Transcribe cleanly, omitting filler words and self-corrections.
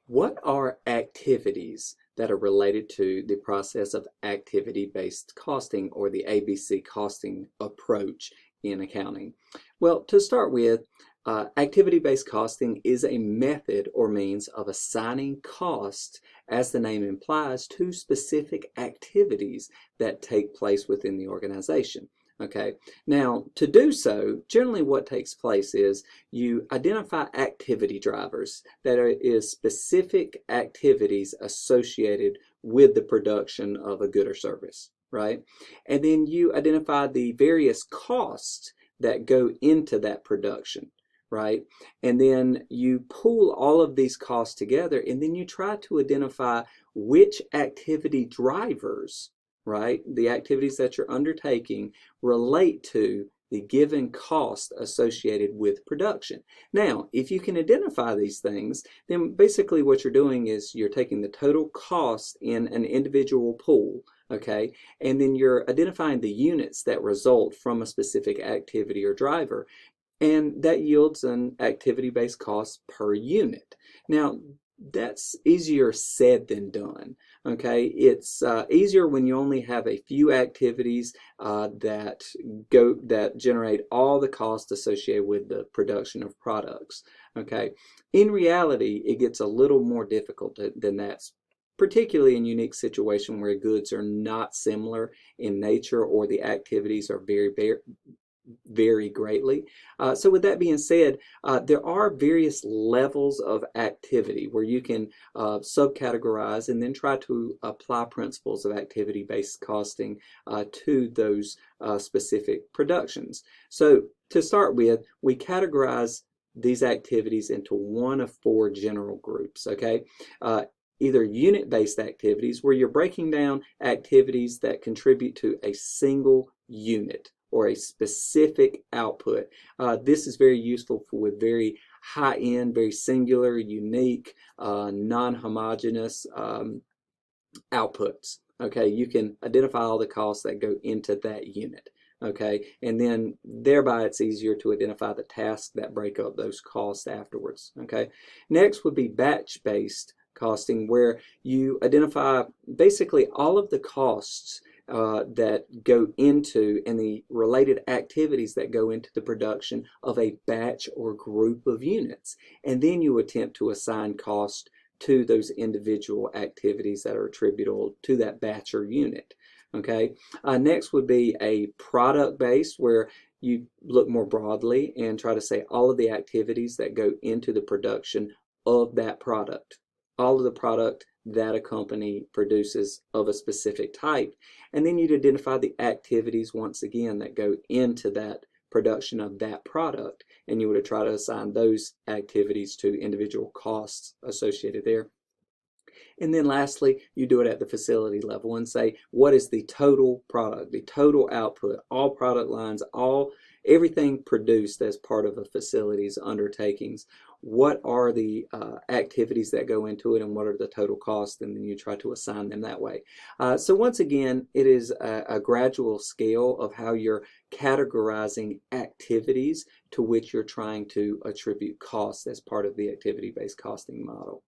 What are activities that are related to the process of activity-based costing or the ABC costing approach in accounting? Well, to start with, activity-based costing is a method or means of assigning cost, as the name implies, to specific activities that take place within the organization. Okay, now to do so, generally what takes place is you identify activity drivers that is specific activities associated with the production of a good or service, right? And then you identify the various costs that go into that production, right? And then you pool all of these costs together, and then you try to identify which activity drivers, right, the activities that you're undertaking relate to the given cost associated with production. Now, if you can identify these things, then basically what you're doing is you're taking the total cost in an individual pool, okay, and then you're identifying the units that result from a specific activity or driver, and that yields an activity-based cost per unit. Now, that's easier said than done. Okay, it's easier when you only have a few activities that generate all the costs associated with the production of products. Okay, in reality, it gets a little more difficult than that, particularly in unique situations where goods are not similar in nature or the activities are vary greatly. So with that being said, there are various levels of activity where you can subcategorize and then try to apply principles of activity-based costing to those specific productions. So to start with, we categorize these activities into one of four general groups, okay? Either unit-based activities, where you're breaking down activities that contribute to a single unit or a specific output. This is very useful with very high-end, very singular, unique, non-homogeneous outputs. Okay, you can identify all the costs that go into that unit. Okay, and then thereby it's easier to identify the tasks that break up those costs afterwards. Okay, next would be batch-based costing, where you identify basically all of the costs that go into and the related activities that go into the production of a batch or group of units. And then you attempt to assign cost to those individual activities that are attributable to that batch or unit. Okay. Next would be a product base, where you look more broadly and try to say all of the activities that go into the production of that product, all of the product that a company produces of a specific type. And then you'd identify the activities, once again, that go into that production of that product, and you would try to assign those activities to individual costs associated there. And then lastly, you do it at the facility level and say, what is the total product, the total output, all product lines, everything produced as part of a facility's undertakings? What are the activities that go into it, and what are the total costs? And then you try to assign them that way. So once again, it is a gradual scale of how you're categorizing activities to which you're trying to attribute costs as part of the activity-based costing model.